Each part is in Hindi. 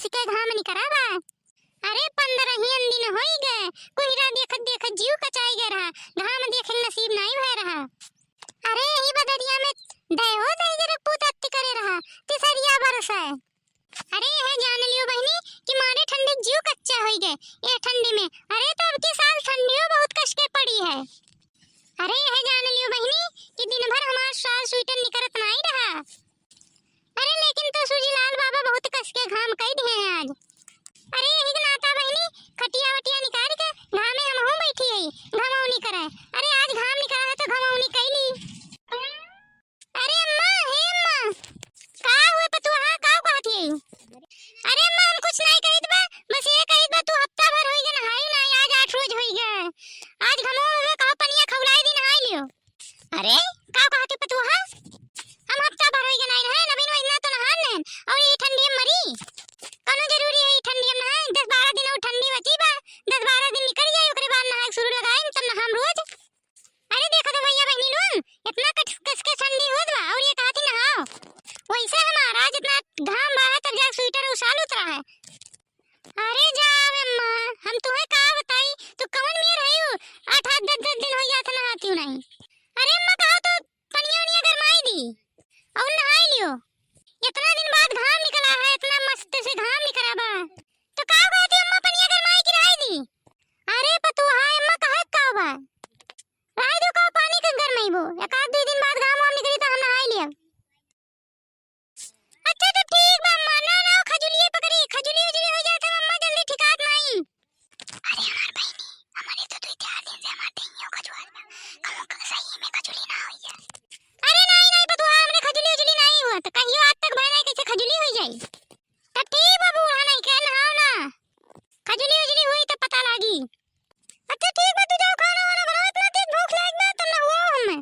के घाम निकरा बा। अरे 15 ही दिन होई गए, कोहिरा देखत देखत जीव कचाई गए रहा, घाम देखे नसीब नहीं भय रहा। अरे यही बदरिया में दहो दही जरा पूतत्ती करे रहा, तिसरिया बरसा है। अरे यह जान लियो बहनी कि मारे ठंडी जीव कच्चा होई गए ये ठंडी में। अरे तो अब के साल ठंडियों बहुत कस के पड़ी है। अरे यह जान लियो बहनी कि दिन भर हमार साल स्वेटर निकरत नहीं रहा। अरे लेकिन तो सूजीलाल बाबा बहुत कस के घाम कई दिए हैं आज। अरे यही नाता बहनी खटिया वटिया निकाल के घामे हम हूं बैठी है, घमौनी करे। अरे आज घाम निकला है तो घमौनी कैली। अरे अम्मा, हे अम्मा, का हुए पतुहा का कहती है? अरे अम्मा हम कुछ नहीं कहित बा, बस ये कहित बा तू हफ्ता भर होई गए नहाई नहीं, आज 8 रोज होई गए। आज घमौ में कहो पनिया खौलाई दी नहाई लियो। अरे का कहती पतुहा? हम हफ्ता भर होई गए नहीं नहाए, नवीन महीना तो नहान नहीं और ये ठंडी में मरी। कनो जरूरी है ये ठंडी में नहाए? 10-12 दिन और ठंडी बची बा, 10-12 दिन निकल जाए ओकरे बाद नहाए शुरू लगाएं तब नहाम रोज। अरे देखो तो भैया बहनी लोग इतना कस के ठंडी होत बा और ये कहती नहाओ। वैसे हमारा जितना घाम बहा तब जाके स्वेटर उछाल उतरा है। अरे जाओ अम्मा, हम तुम्हें का बताई, तू कौन में रही हो? 8-8 10-10 दिन हो जात नहाती हूं नहीं। अरे अम्मा कहो तो पनिया उनिया गरमाई दी और नहाई लियो। इतना दिन बाद घाम निकला है, इतना मस्त से घाम निकला बा तो का कहती अम्मा पनिया गरमाई की नहाई दी? अरे पतुहा अम्मा कहे का बा राई दो का पानी के गरमाई बो, एक आध 2 दिन बाद घाम निकली तो हम नहाई लियो। अच्छा तो ठीक बा अम्मा, ना खजुलिए पकड़ी, खजुली उजली हो जाए तो अम्मा जल्दी ठिकात नहीं। अरे हमार बहनी हमारे तो 2-4 दिन से हमार टेंगियो खजुआत बा, कहूं का सही में खजुली ना होई जाए। अरे नहीं बतुआ हमने खजुली उजली नहीं हुआ तो कहियो आज तक भय नहीं कैसे खजुली होई जाई। तब ठीक बा बूढ़ा नहीं के नहाओ ना, खजुली उजली हुई तो पता लागी। अच्छा ठीक बा तू जाओ खाना वाना बनाओ, इतना तेज भूख लाग बा तो नहाओ हमें।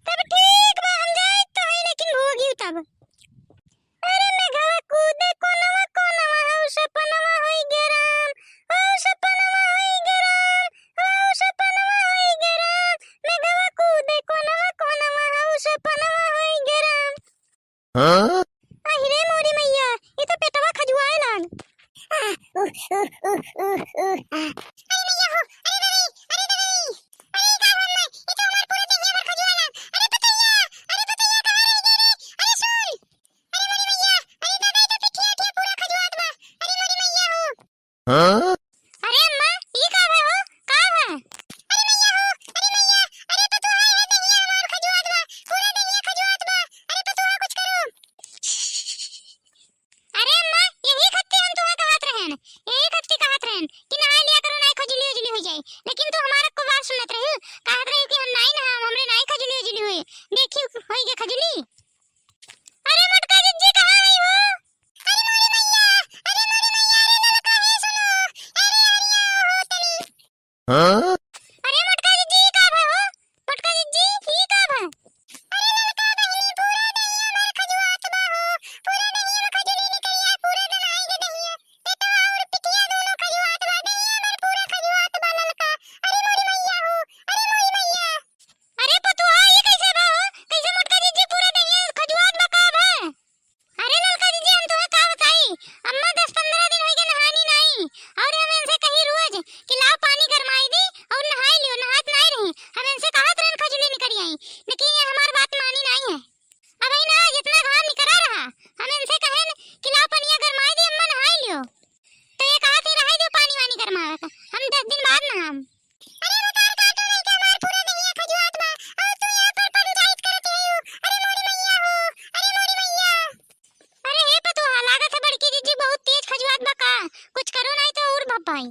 तब ठीक बा हम जाए तो है लेकिन भोगी तब। अरे मैं घवा कूदे कोनवा हौ सपनवा होई गराम, हौ सपनवा होई गराम, हौ सपनवा होई गराम, मैं घवा कूदे कोनवा हौ सपनवा होई गराम। हां अरे मोरी मैया ये तो पेटवा खजुआए लाग। अरे मैया हो, अरे नहीं, अरे नहीं, अरे का हमने ये तो हमार पूरे देहिया पर खजुआ लाग। अरे पतैया कहां रह गए रे? अरे सुन, अरे मोरी मैया, अरे दादा ये तो पिठिया पूरा खजुआत बा। अरे मोरी मैया हो। हां अरे अम्मा ये का है हो? का है? अरे मैया हो, अरे मैया, अरे पतुहा है देहिया हमार खजुआत बा, पूरा देहिया खजुआत बा। अरे पतुहा कुछ करो। अरे अम्मा यही खत्ते हम तुम्हें कहत रहन, यही खत्ते कहत रहन कि नहा लिया करो नहीं खजुली उजली हो जाए, लेकिन तू हमारा को बात सुनत रही, कहत रही कि हम नहीं नहा, हमरे नहीं खजुली उजली हुई। देखी होई गे खजुली। अरे मोटका जिज्जी कहां है हो? अरे मोरी मैया, अरे मोरी मैया, अरे ललका है सुनो, अरे हरिया हो तनी। हां अरे मोटका जिज्जी का है हो? मोटका जिज्जी ई का है? अरे ललका बहनी पूरा देहिया हमार खजुआत बा हो, पूरा देहिया में खजुली निकलिया, पूरा नहाई गे देहिया, पेटवा और पिटिया दोनों खजुआत बा, देहिया हमार पूरा खजुआत बा ललका। अरे मोरी मैया हो, अरे मोरी मैया। अरे पतुहा ये कैसे बा हो? कैसे मोटका जिज्जी पूरा देहिया खजुआत बा का बा? अरे ललका जिज्जी हम तुम्हें का बताई, अम्मा 10-15 दिन होई गए नहानी नहीं और हम इनसे कही रोज कि लाओ पानी गरमाई दी और नहाई लियो, नहात नहीं रही। हम इनसे कहत रहन खजुली निकल आई, लेकिन ये हमार बात मानी नहीं है। अब ही ना जितना घाम निकला रहा हम इनसे कहन कि लाओ पनिया गरमाई दी अम्मा नहाई लियो, तो ये कहत ही रही दो पानी वानी गरमावे का, हम 10 दिन बाद नहाम। अरे बतार काटो नहीं के हमार पूरा देहिया खजुआत बा और तू यहां पर पंचायत करती है। अरे मोरी मैया हो, अरे मोरी मैया। अरे हे पतुहा लागत है बड़की जिज्जी बहुत तेज खजुआत बा का, कुछ करो नहीं तो और भपाई।